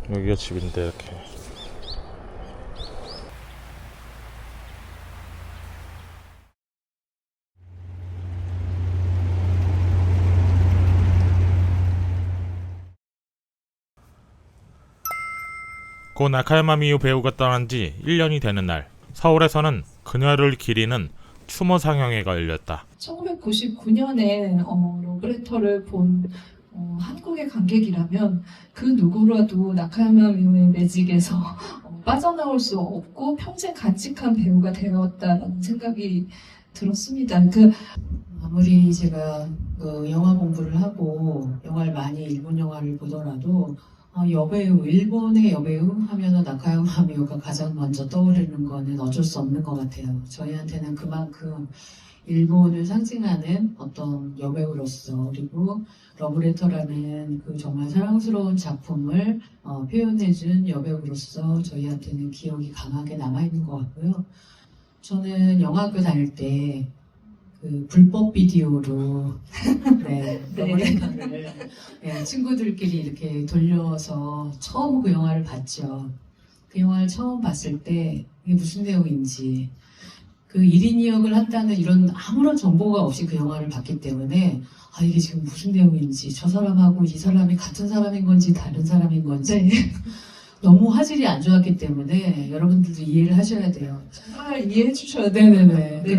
여기가 집인데 이렇게 고 나카야마 미유 배우가 떠난 지 1년이 되는 날, 서울에서는 그녀를 기리는 추모 상영회가 열렸다. 1999년에 러브레터를 본 한국의 관객이라면 그 누구라도 나카야마 미우의 매직에서 빠져나올 수 없고 평생 간직한 배우가 되었다는 생각이 들었습니다. 아무리 제가 그 영화 공부를 하고 영화를 많이 일본 영화를 보더라도 여배우, 일본의 여배우 하면은 나카야마 미우가 가장 먼저 떠오르는 거는 어쩔 수 없는 것 같아요. 저희한테는 그만큼 일본을 상징하는 어떤 여배우로서, 그리고 러브레터라는 그 정말 사랑스러운 작품을 표현해준 여배우로서 저희한테는 기억이 강하게 남아있는 것 같고요. 저는 영화학교 다닐 때 그 불법 비디오로 러브레터를 친구들끼리 이렇게 돌려서 처음 그 영화를 봤죠. 그 영화를 처음 봤을 때 이게 무슨 내용인지, 그 1인 2역을 한다는 이런 아무런 정보가 없이 그 영화를 봤기 때문에 이게 지금 무슨 내용인지, 저 사람하고 이 사람이 같은 사람인 건지 다른 사람인 건지 너무 화질이 안 좋았기 때문에 여러분들도 이해를 하셔야 돼요. 정말 이해해 주셔야 네네네. 네.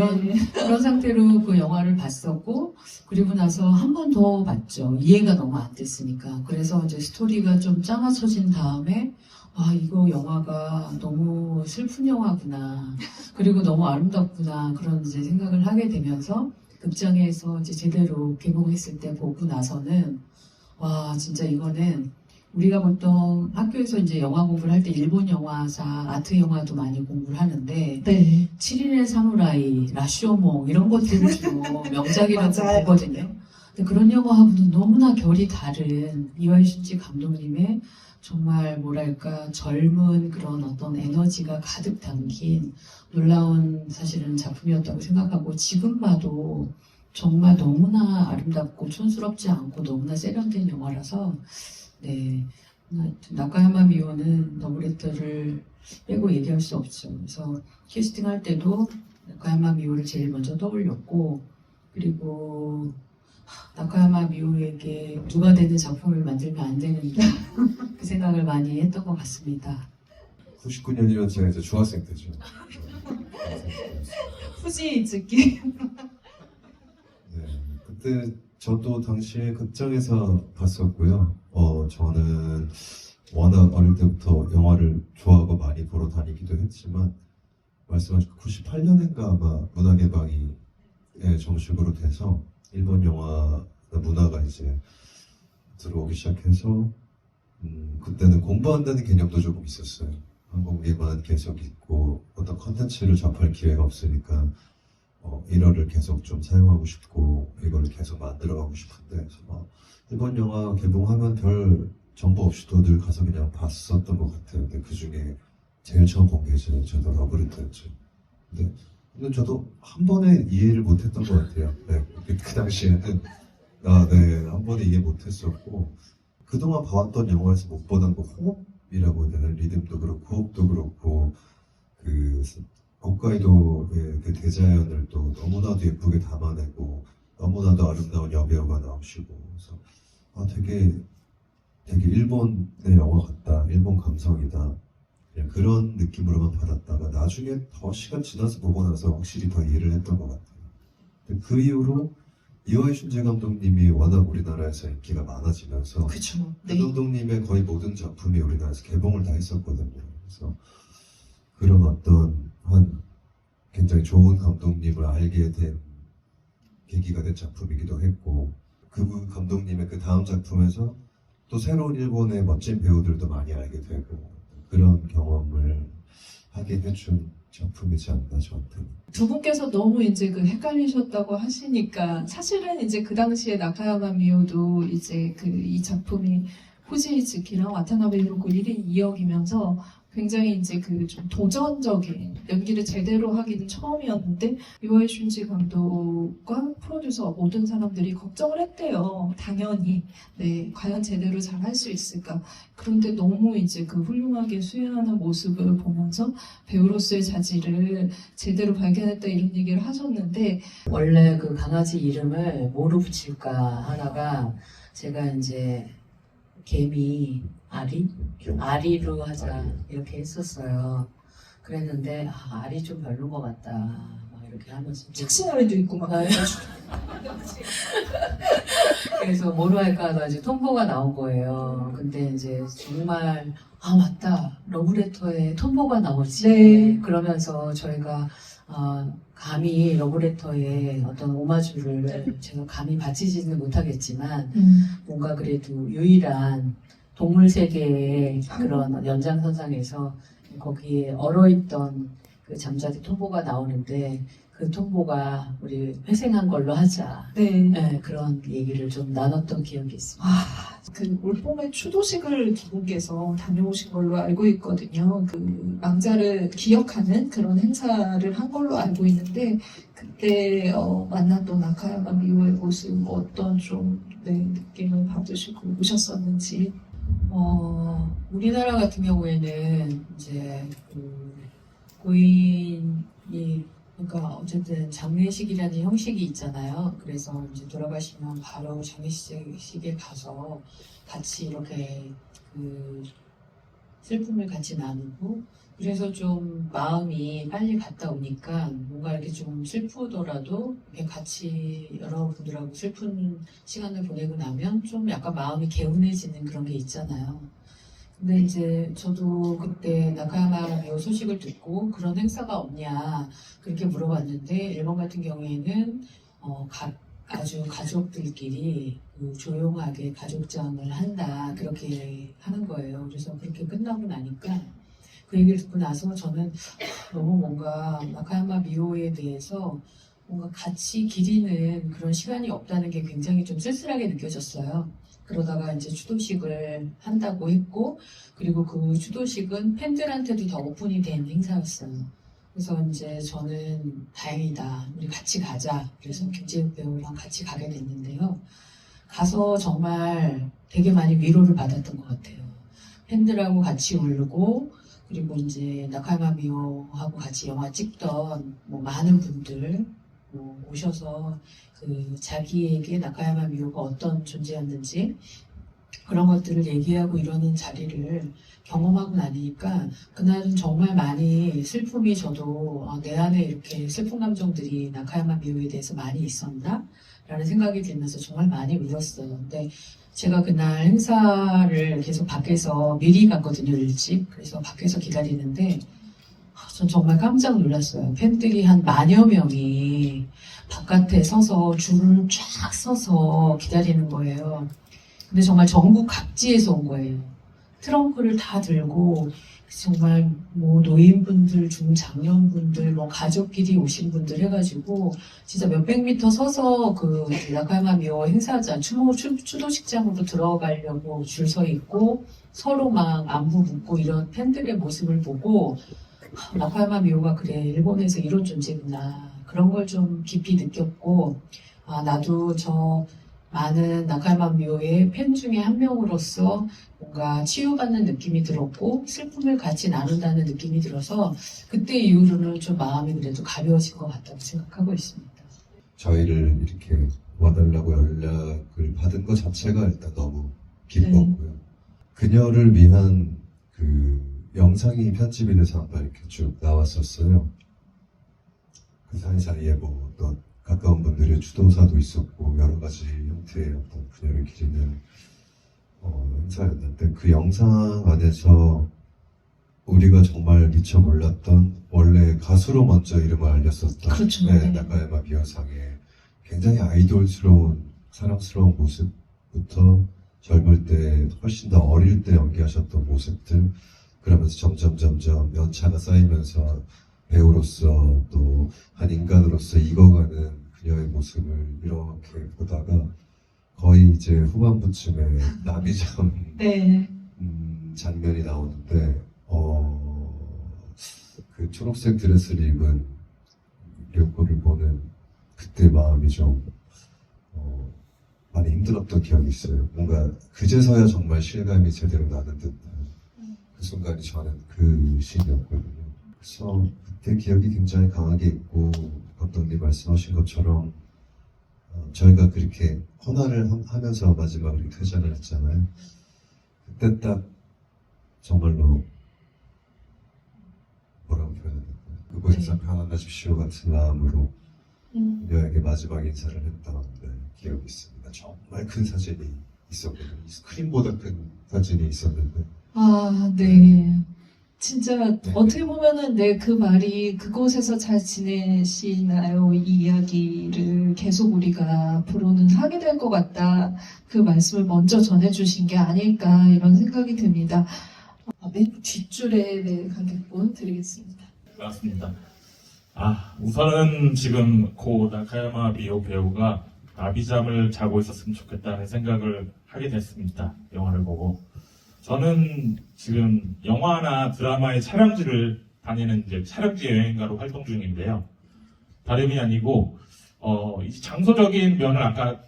그런 상태로 그 영화를 봤었고, 그리고 나서 한 번 더 봤죠. 이해가 너무 안 됐으니까. 그래서 이제 스토리가 좀 짜맞춰진 다음에, 이거 영화가 너무 슬픈 영화구나. 그리고 너무 아름답구나. 그런 이제 생각을 하게 되면서, 극장에서 이제 제대로 개봉했을 때 보고 나서는, 진짜 이거는 우리가 보통 학교에서 이제 영화 공부를 할 때 일본 영화사, 아트 영화도 많이 공부를 하는데, 네. 7인의 사무라이, 라쇼몽 이런 것들을 좀 명작이라고 맞아요. 보거든요. 근데 그런 영화하고는 너무나 결이 다른 이와이 슌지 감독님의 정말 뭐랄까 젊은 그런 어떤 에너지가 가득 담긴 놀라운 사실은 작품이었다고 생각하고, 지금 봐도 정말 너무나 아름답고 촌스럽지 않고 너무나 세련된 영화라서 나카야마 미오는 러브레터를 빼고 얘기할 수 없죠. 그래서 캐스팅할 때도 나카야마 미오를 제일 먼저 떠올렸고, 그리고 나카야마 미오에게 누가 되는 작품을 만들면 안 되는가 그 생각을 많이 했던 것 같습니다. 99년이면 제가 이제 중학생 때죠. 후지 듣기. 네, 그때 저도 당시에 극장에서 봤었고요. 저는 워낙 어릴 때부터 영화를 좋아하고 많이 보러 다니기도 했지만, 말씀하신 98년인가 아마 문화개방이 정식으로 돼서 일본 영화 문화가 이제 들어오기 시작해서 그때는 공부한다는 개념도 조금 있었어요. 한국에만 계속 있고 어떤 컨텐츠를 접할 기회가 없으니까 일어를 계속 좀 사용하고 싶고 이거를 계속 만들어가고 싶은데, 그래서 일본 영화 개봉하면 별 정보 없이도 늘 가서 그냥 봤었던 것 같아요. 근데 그 중에 제일 처음 본 게 저도 러브레터였죠. 근데 저도 한 번에 이해를 못했던 것 같아요. 그 당시에는 한 번에 이해 못했었고, 그동안 봐왔던 영화에서 못 보던 그 호흡이라고 해야 되나, 리듬도 그렇고 호흡도 그렇고, 그 홋카이도의 그 대자연을 또 너무나도 예쁘게 담아내고 너무나도 아름다운 여배우가 나오시고, 그래서 되게 일본의 영화 같다, 일본 감성이다, 그냥 그런 느낌으로만 받았다가 나중에 더 시간 지나서 보고 나서 확실히 더 이해를 했던 것 같아요. 근데 그 이후로 이와이 슌지 감독님이 워낙 우리나라에서 인기가 많아지면서 그쵸. 그 감독님의 거의 모든 작품이 우리나라에서 개봉을 다 했었거든요. 그래서 그런 어떤 굉장히 좋은 감독님을 알게 된 계기가 된 작품이기도 했고, 그 감독님의 그 다음 작품에서 또 새로운 일본의 멋진 배우들도 많이 알게 되고, 그런 경험을 하게 해준 작품이지 않나 저한테는. 두 분께서 너무 이제 헷갈리셨다고 하시니까, 사실은 이제 그 당시에 나카야마 미오도 이제 이 작품이 후지이츠키랑 와타나베 히로코 1인 2역이면서 굉장히 이제 그 좀 도전적인 연기를 제대로 하기는 처음이었는데 유아이 슌지 감독과 프로듀서 모든 사람들이 걱정을 했대요. 당연히 네 과연 제대로 잘 할 수 있을까. 그런데 너무 이제 그 훌륭하게 수행하는 모습을 보면서 배우로서의 자질을 제대로 발견했다 이런 얘기를 하셨는데 원래 그 강아지 이름을 뭐로 붙일까 하다가 제가 이제 개미 아리로 하자 이렇게 했었어요. 그랬는데 아리 좀 별론 것 같다 막 이렇게 하면서 착신아리도 있고 막 그래서 뭐로 할까 하다가 이제 톰보가 나온 거예요. 근데 이제 정말 아 맞다 러브레터에 톰보가 나오지. 네. 그러면서 저희가 감히 러브레터에 어떤 오마주를 제가 감히 바치지는 못하겠지만 뭔가 그래도 유일한 동물 세계의 그런 연장선상에서 거기에 얼어있던 그 잠자리 톰보가 나오는데 그 톰보가 우리 회생한 걸로 하자. 네. 네, 그런 얘기를 좀 나눴던 기억이 있습니다. 그 올봄에 추도식을 두 분께서 다녀오신 걸로 알고 있거든요. 그 망자를 기억하는 그런 행사를 한 걸로 알고 있는데 그때 만났던 나카야마 미오의 모습 어떤 좀 느낌을 받으시고 오셨었는지. 우리나라 같은 경우에는 이제 그 고인이 그러니까 어쨌든 장례식이라는 형식이 있잖아요. 그래서 이제 돌아가시면 바로 장례식에 가서 같이 이렇게 그 슬픔을 같이 나누고 그래서 좀 마음이 빨리 갔다 오니까 뭔가 이렇게 좀 슬프더라도 이렇게 같이 여러분들하고 슬픈 시간을 보내고 나면 좀 약간 마음이 개운해지는 그런 게 있잖아요. 근데 이제 저도 그때 나카야마 미오 소식을 듣고 그런 행사가 없냐 그렇게 물어봤는데 일본 같은 경우에는 아주 가족들끼리 그 조용하게 가족장을 한다 그렇게 하는 거예요. 그래서 그렇게 끝나고 나니까 그 얘기를 듣고 나서 저는 너무 뭔가 나카야마 미오에 대해서 뭔가 같이 기리는 그런 시간이 없다는 게 굉장히 좀 쓸쓸하게 느껴졌어요. 그러다가 이제 추도식을 한다고 했고, 그리고 그 추도식은 팬들한테도 다 오픈이 된 행사였어요. 그래서 이제 저는 다행이다. 우리 같이 가자. 그래서 김재욱 배우랑 같이 가게 됐는데요. 가서 정말 되게 많이 위로를 받았던 것 같아요. 팬들하고 같이 울고, 그리고 이제 나카야마 미오하고 같이 영화 찍던 뭐 많은 분들 오셔서 그 자기에게 나카야마 미오가 어떤 존재였는지 그런 것들을 얘기하고 이러는 자리를 경험하고 나니까 그날은 정말 많이 슬픔이 저도 내 안에 이렇게 슬픈 감정들이 나카야마 미오에 대해서 많이 있었나? 라는 생각이 들면서 정말 많이 울었어요. 근데 제가 그날 행사를 계속 밖에서 미리 갔거든요, 일찍. 그래서 밖에서 기다리는데 전 정말 깜짝 놀랐어요. 팬들이 한 10,000여 명이 바깥에 서서 줄을 쫙 서서 기다리는 거예요. 근데 정말 전국 각지에서 온 거예요. 트렁크를 다 들고 정말 뭐 노인분들, 중장년분들, 뭐 가족끼리 오신 분들 해가지고 진짜 몇백 미터 서서 그 나카야마 미오 행사장 추도식장으로 들어가려고 줄 서 있고 서로 막 안부 묻고 이런 팬들의 모습을 보고 나카야마 미오가 그래 일본에서 이런 존재구나 그런 걸 좀 깊이 느꼈고 나도 저 많은 나카야마 미오의 팬 중에 한 명으로서 뭔가 치유받는 느낌이 들었고 슬픔을 같이 나눈다는 느낌이 들어서 그때 이후로는 좀 마음이 그래도 가벼워진 것 같다고 생각하고 있습니다. 저희를 이렇게 와달라고 연락을 받은 것 자체가 일단 너무 기뻤고요. 그녀를 위한 그 영상이 편집이 돼서 아까 이렇게 쭉 나왔었어요. 그 사이사이에 뭐 또 가까운 분들의 추도사도 있었고 여러 가지 형태의 어떤 그녀를 기리는 행사였는데 그 영상 안에서 우리가 정말 미처 몰랐던 원래 가수로 먼저 이름을 알렸었던 그렇죠. 네. 나카야마 미오상의 굉장히 아이돌스러운 사랑스러운 모습부터 젊을 때 훨씬 더 어릴 때 연기하셨던 모습들 그러면서 점점 연차가 쌓이면서 배우로서 또 한 인간으로서 익어가는 그녀의 모습을 이렇게 보다가 거의 이제 후반부쯤에 나비잠 네. 장면이 나오는데 그 초록색 드레스를 입은 료코를 보는 그때 마음이 좀 많이 힘들었던 기억이 있어요. 뭔가 그제서야 정말 실감이 제대로 나는 듯한 그 순간이 저는 그 시기였거든요. 그래서 그때 기억이 굉장히 강하게 있고 감독님 말씀하신 것처럼 저희가 그렇게 헌화를 하면서 마지막으로 퇴장을 했잖아요. 그때 딱 정말로 뭐라고 표현해야 될까요? 그곳에서 편안하십시오 같은 마음으로 그녀에게 마지막 인사를 했던 기억이 있습니다. 정말 큰 사진이 있었거든요. 스크린보다 큰 사진이 있었는데 아, 네. 진짜 어떻게 보면은 그 말이 그곳에서 잘 지내시나요? 이 이야기를 계속 우리가 앞으로는 하게 될 것 같다. 그 말씀을 먼저 전해주신 게 아닐까 이런 생각이 듭니다. 맨 뒷줄에 관객분 드리겠습니다. 맞습니다. 우선은 지금 고 나카야마 미오 배우가 나비잠을 자고 있었으면 좋겠다는 생각을 하게 됐습니다. 영화를 보고. 저는 지금 영화나 드라마의 촬영지를 다니는 이제 촬영지 여행가로 활동 중인데요. 다름이 아니고, 이제 장소적인 면을 아까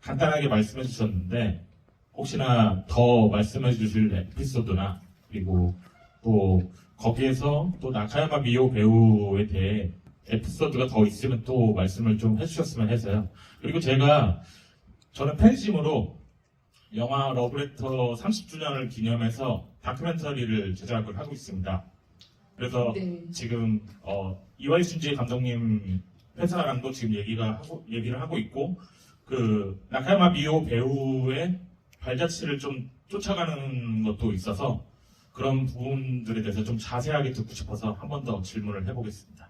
간단하게 말씀해 주셨는데, 혹시나 더 말씀해 주실 에피소드나, 그리고 또 거기에서 또 나카야마 미오 배우에 대해 에피소드가 더 있으면 또 말씀을 좀 해주셨으면 해서요. 그리고 저는 팬심으로 영화 러브레터 30주년을 기념해서 다큐멘터리를 제작을 하고 있습니다. 그래서 네. 지금 이와이 슌지 감독님 회사랑도 지금 얘기를 하고 있고 그 나카야마 미오 배우의 발자취를 좀 쫓아가는 것도 있어서 그런 부분들에 대해서 좀 자세하게 듣고 싶어서 한 번 더 질문을 해보겠습니다.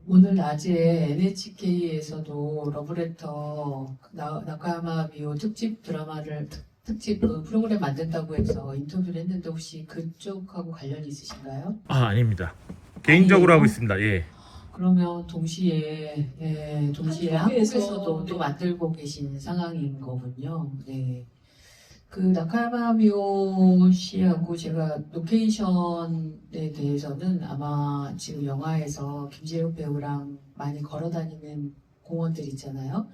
오늘 낮에 NHK에서도 러브레터 나카야마 미오 특집 드라마를 특집 프로그램 만든다고 해서 인터뷰를 했는데 혹시 그쪽하고 관련이 있으신가요? 아닙니다. 개인적으로 하고 있습니다. 예. 그러면 동시에 한국에서, 한국에서도 네. 또 만들고 계신 상황인 거군요. 네. 그 나카야마 미오 씨하고 제가 로케이션에 대해서는 아마 지금 영화에서 김재욱 배우랑 많이 걸어다니는 공원들 있잖아요.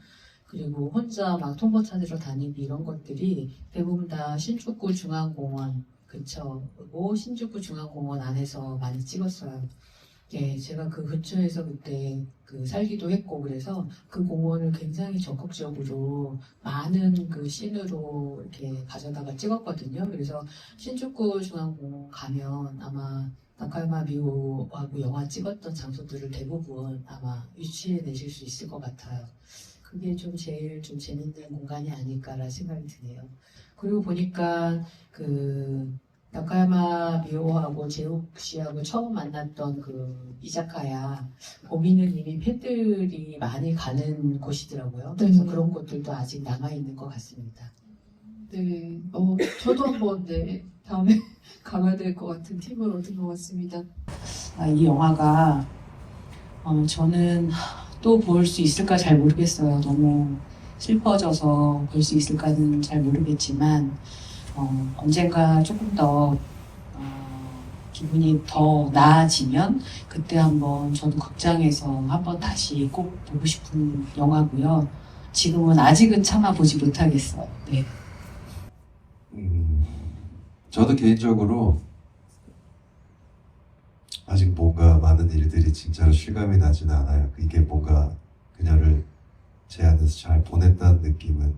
그리고 혼자 막 통보 찾으러 다니고 이런 것들이 대부분 다 신주쿠 중앙공원 근처고 신주쿠 중앙공원 안에서 많이 찍었어요. 예, 제가 그 근처에서 그때 살기도 했고 그래서 그 공원을 굉장히 적극적으로 많은 그 씬으로 이렇게 가져다가 찍었거든요. 그래서 신주쿠 중앙공원 가면 아마 나카야마 미오하고 영화 찍었던 장소들을 대부분 아마 유치해내실 수 있을 것 같아요. 그게 좀 제일 좀 재밌는 공간이 아닐까라는 생각이 드네요. 그리고 보니까 나카야마 미오하고 재욱 씨하고 처음 만났던 그 이자카야 거기는 이미 팬들이 많이 가는 곳이더라고요. 그래서 그런 곳들도 아직 남아있는 것 같습니다. 네, 저도 한번 다음에 가봐야 될 것 같은 팁을 얻은 것 같습니다. 이 영화가 저는 또 볼 수 있을까 잘 모르겠어요. 너무 슬퍼져서 볼 수 있을까는 잘 모르겠지만 언젠가 조금 더 기분이 더 나아지면 그때 한번 저도 극장에서 한번 다시 꼭 보고 싶은 영화고요. 지금은 아직은 참아 보지 못하겠어요. 네. 저도 개인적으로 아직 뭔가 많은 일들이 진짜로 실감이 나지는 않아요. 이게 뭔가 그녀를 제 안에서 잘 보냈다는 느낌은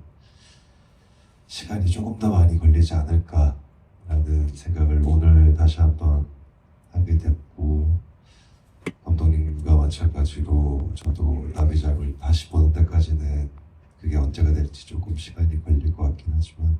시간이 조금 더 많이 걸리지 않을까라는 생각을 오늘 다시 한번 하게 됐고 감독님과 마찬가지로 저도 나비잠을 다시 보는 때까지는 그게 언제가 될지 조금 시간이 걸릴 것 같긴 하지만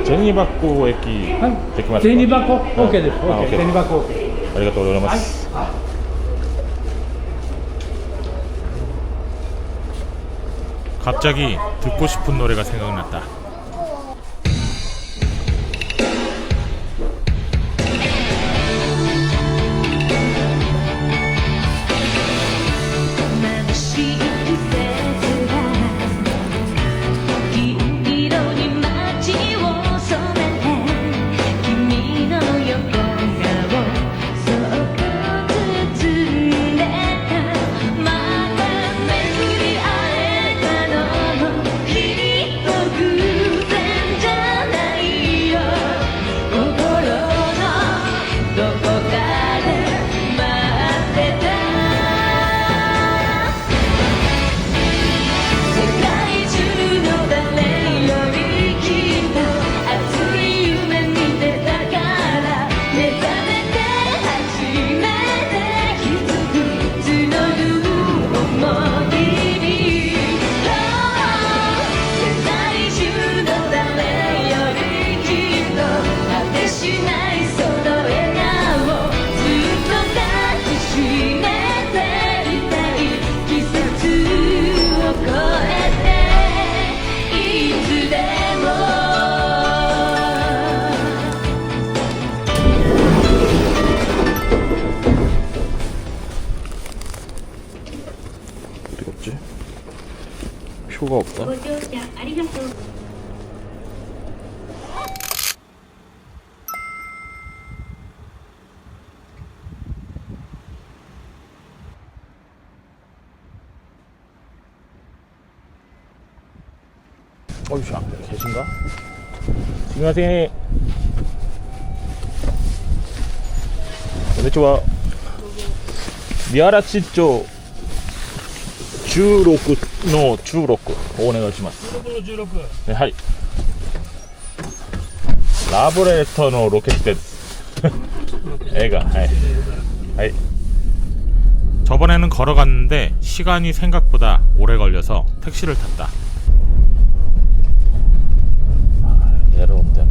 지금 電に箱駅できますか？電箱 OK です。あ OK。 OK 電箱 OK。ありがとうございます。갑자기 듣고 싶은 노래가 생각났다. 없지? 표가 없다. 어이씨, 계신가? 안녕하세요. 안녕하세요. 미아라치쪽 16の16お願いします。ね、はい。ラボレートのロケットです。애가,はい.はい. 저번에는 걸어갔는데 시간이 생각보다 오래 걸려서 택시를 탔다. 얘를 없대네.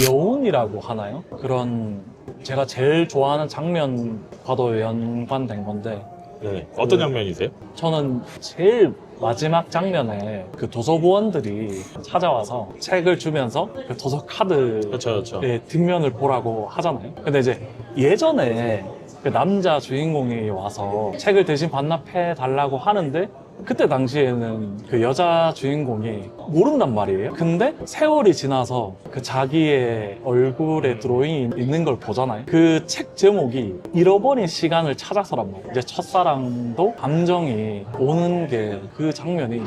여운이라고 하나요? 그런 제가 제일 좋아하는 장면과도 연관된 건데 네. 어떤 장면이세요? 저는 제일 마지막 장면에 그 도서부원들이 찾아와서 책을 주면서 그 도서 카드의 그렇죠. 뒷면을 보라고 하잖아요. 근데 이제 예전에 그 남자 주인공이 와서 책을 대신 반납해 달라고 하는데 그때 당시에는 그 여자 주인공이 모른단 말이에요. 근데 세월이 지나서 그 자기의 얼굴에 드로잉이 있는 걸 보잖아요. 그 책 제목이 잃어버린 시간을 찾아서란 말이에요. 이제 첫사랑도 감정이 오는 게 그 장면이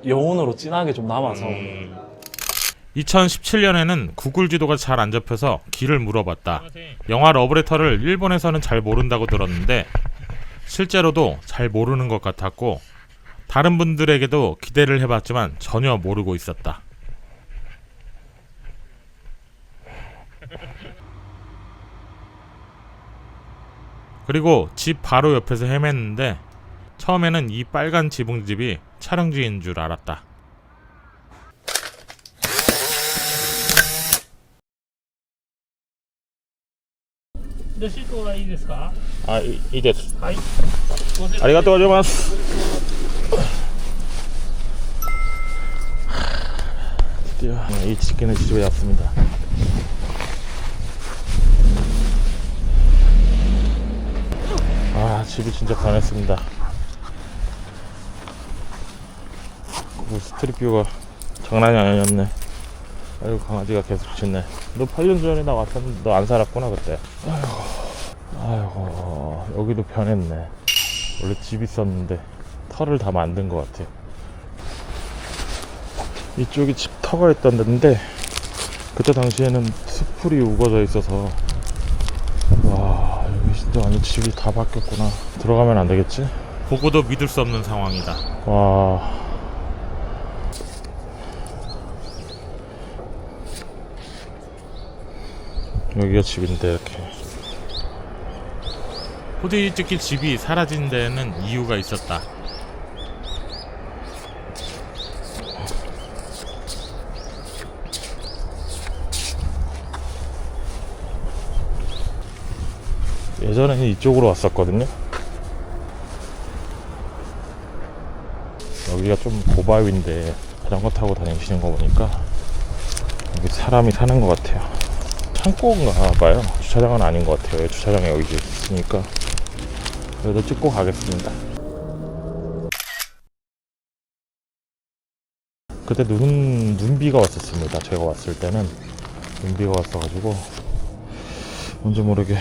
여운으로 진하게 좀 남아서 2017년에는 구글 지도가 잘 안 잡혀서 길을 물어봤다. 영화 러브레터를 일본에서는 잘 모른다고 들었는데 실제로도 잘 모르는 것 같았고 다른 분들에게도 기대를 해봤지만 전혀 모르고 있었다. 그리고 집 바로 옆에서 헤맸는데 처음에는 이 빨간 지붕집이 촬영지인 줄 알았다. 레시트いいですか? 아, 이です. はい。 아리가또 고자이마스. 드디어 이 치킨의 집에 왔습니다. 아, 집이 진짜 변했습니다. 스트릿뷰가 장난이 아니었네. 아이고, 강아지가 계속 짖네. 너 8년 전에 나 왔었는데 너 안 살았구나 그때. 아이고, 여기도 변했네. 원래 집 있었는데 터를 다 만든 것 같아요. 이쪽이 집 터가 있던 데인데 그때 당시에는 수풀이 우거져 있어서 와, 여기 진짜 완전 집이 다 바뀌었구나. 들어가면 안 되겠지? 보고도 믿을 수 없는 상황이다. 와. 여기가 집인데 이렇게 호들갑 집이 사라진 데에는 이유가 있었다. 예전에는 이쪽으로 왔었거든요. 여기가 좀 고바위인데 자전거 타고 다니시는 거 보니까 여기 사람이 사는 것 같아요. 창고인가 봐요. 주차장은 아닌 것 같아요. 주차장이 여기 있으니까. 그래도 찍고 가겠습니다. 그때 눈비가 왔었습니다. 제가 왔을 때는 눈비가 왔어가지고 뭔지 모르게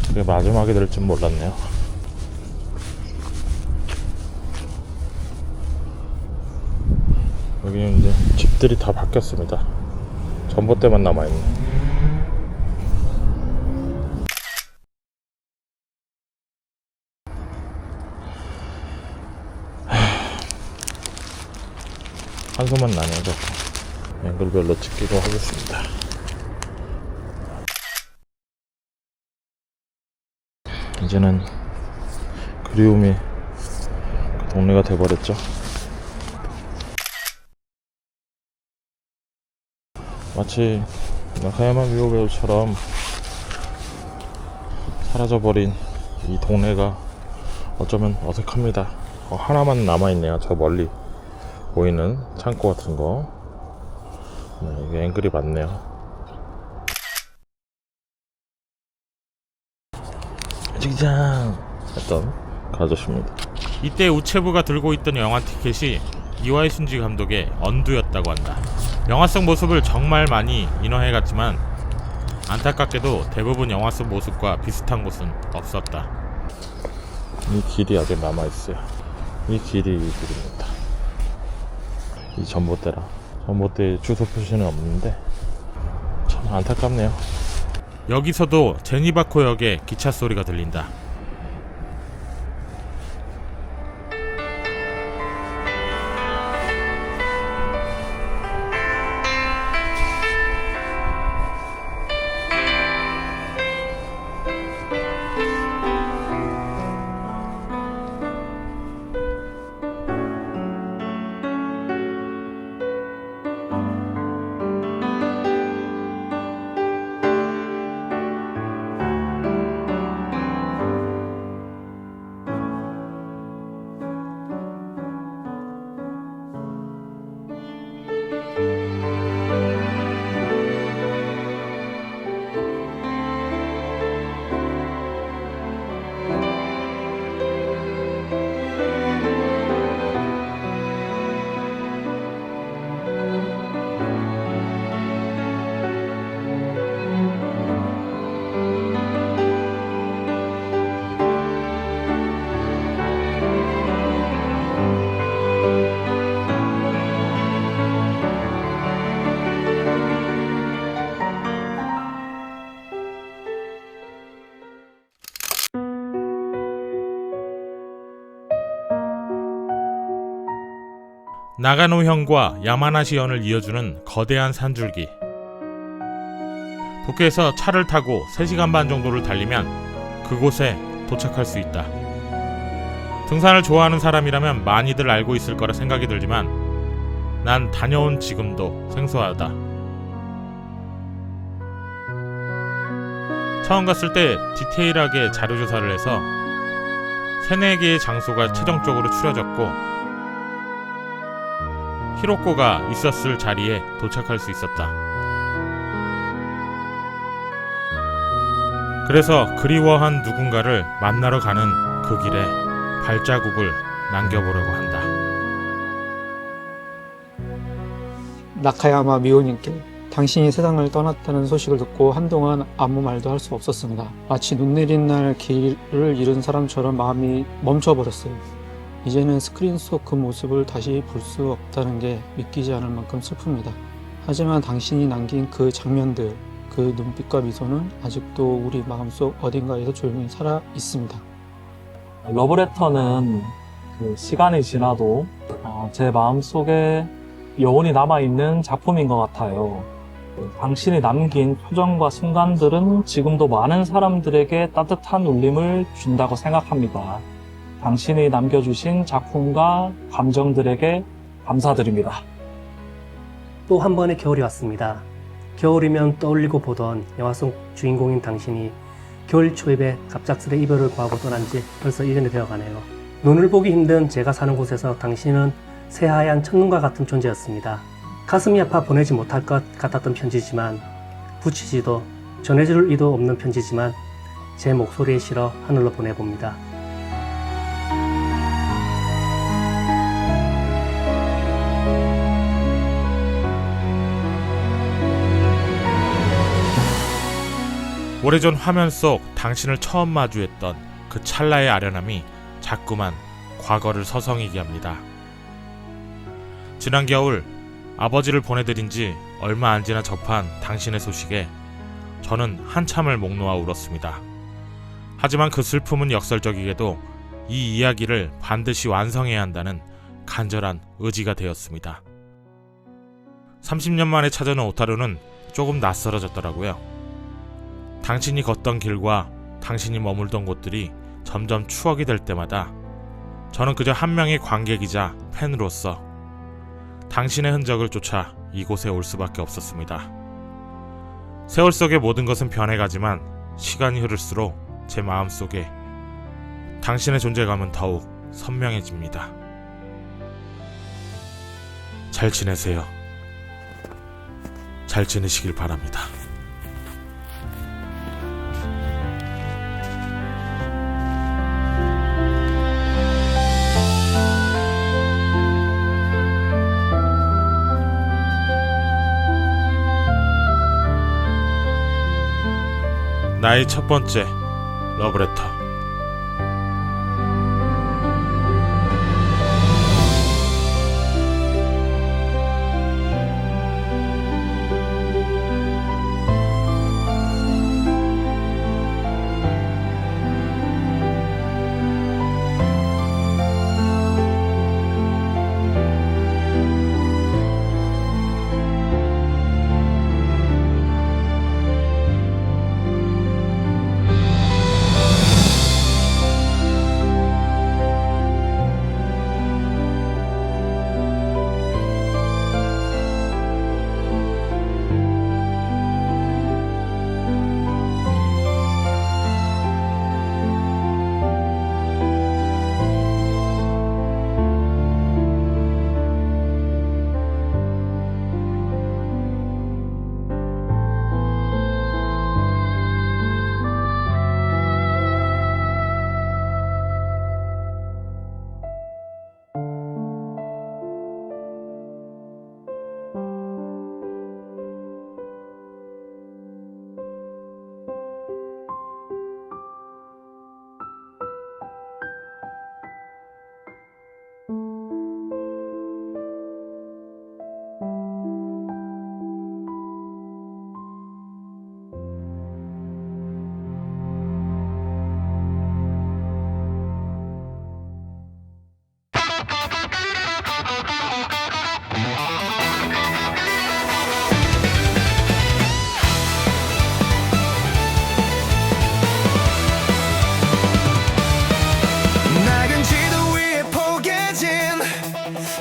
그게 마지막이 될 줄 몰랐네요. 여기는 이제 집들이 다 바뀌었습니다. 전봇대만 남아있네. 한숨만 나네요. 자꾸 앵글별로 찍기도 하겠습니다. 이제는 그리움이 그 동네가 돼버렸죠. 마치 나카야마 미오 배우처럼 사라져버린 이 동네가 어쩌면 어색합니다. 하나만 남아있네요. 저 멀리 보이는 창고 같은 거. 네, 이게 앵글이 맞네요. 직장 했던 가조씨입니다. 이때 우체부가 들고 있던 영화 티켓이 이와이 슌지 감독의 언두였다고 한다. 영화 속 모습을 정말 많이 인화해갔지만 안타깝게도 대부분 영화 속 모습과 비슷한 곳은 없었다. 이 길이 아직 남아있어요. 이 길이 이 길입니다. 이 전봇대라. 전봇대 주소 표시는 없는데 참 안타깝네요. 여기서도 제니바코역의 기차 소리가 들린다. 나가노현과 야마나시현을 이어주는 거대한 산줄기. 도쿄에서 차를 타고 3시간 반 정도를 달리면 그곳에 도착할 수 있다. 등산을 좋아하는 사람이라면 많이들 알고 있을 거라 생각이 들지만 난 다녀온 지금도 생소하다. 처음 갔을 때 디테일하게 자료조사를 해서 3-4개의 장소가 최종적으로 추려졌고 히로코가 있었을 자리에 도착할 수 있었다. 그래서 그리워한 누군가를 만나러 가는 그 길에 발자국을 남겨보려고 한다. 나카야마 미호님께 당신이 세상을 떠났다는 소식을 듣고 한동안 아무 말도 할 수 없었습니다. 마치 눈 내린 날 길을 잃은 사람처럼 마음이 멈춰버렸어요. 이제는 스크린 속 그 모습을 다시 볼 수 없다는 게 믿기지 않을 만큼 슬픕니다. 하지만 당신이 남긴 그 장면들, 그 눈빛과 미소는 아직도 우리 마음속 어딘가에서 조용히 살아 있습니다. 러브레터는 그 시간이 지나도 제 마음속에 여운이 남아있는 작품인 것 같아요. 당신이 남긴 표정과 순간들은 지금도 많은 사람들에게 따뜻한 울림을 준다고 생각합니다. 당신이 남겨주신 작품과 감정들에게 감사드립니다. 또 한 번의 겨울이 왔습니다. 겨울이면 떠올리고 보던 영화 속 주인공인 당신이 겨울 초입에 갑작스레 이별을 구하고 떠난 지 벌써 1년이 되어가네요. 눈을 보기 힘든 제가 사는 곳에서 당신은 새하얀 첫눈과 같은 존재였습니다. 가슴이 아파 보내지 못할 것 같았던 편지지만, 붙이지도 전해줄 이도 없는 편지지만 제 목소리에 실어 하늘로 보내봅니다. 오래전 화면 속 당신을 처음 마주했던 그 찰나의 아련함이 자꾸만 과거를 서성이게 합니다. 지난 겨울 아버지를 보내드린 지 얼마 안 지나 접한 당신의 소식에 저는 한참을 목 놓아 울었습니다. 하지만 그 슬픔은 역설적이게도 이 이야기를 반드시 완성해야 한다는 간절한 의지가 되었습니다. 30년 만에 찾아온 오타루는 조금 낯설어졌더라고요. 당신이 걷던 길과 당신이 머물던 곳들이 점점 추억이 될 때마다 저는 그저 한 명의 관객이자 팬으로서 당신의 흔적을 쫓아 이곳에 올 수밖에 없었습니다. 세월 속의 모든 것은 변해가지만 시간이 흐를수록 제 마음속에 당신의 존재감은 더욱 선명해집니다. 잘 지내세요. 잘 지내시길 바랍니다. 나의 첫 번째 러브레터.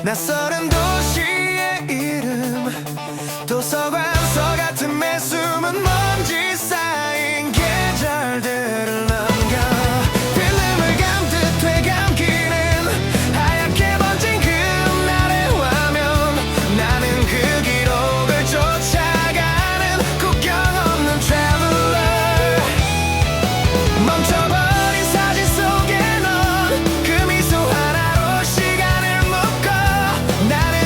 낯설은 도시의 이름, 도서관서 같은 매숨은 먼지 쌓인 계절들을 넘겨 필름을 감듯 되감기는 하얗게 번진 그날의 화면. 나는 그 기록을 쫓아가는 국경 없는 traveler. 멈춰버린 사진 속에 넌 그 미소 하나로 시간을 묶어 나를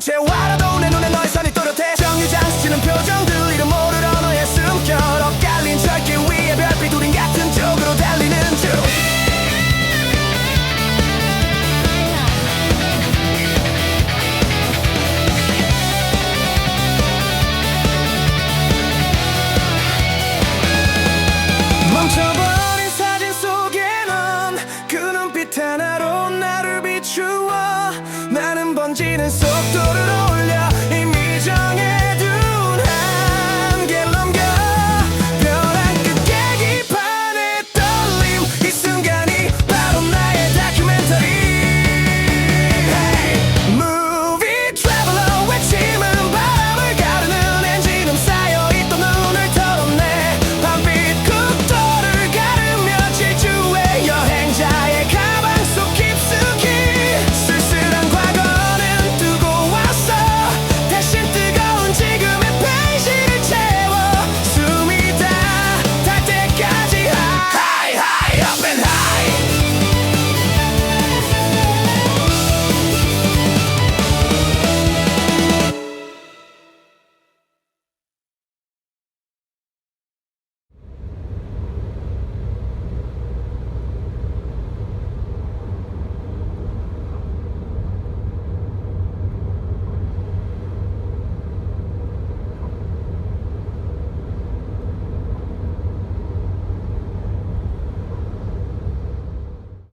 세월호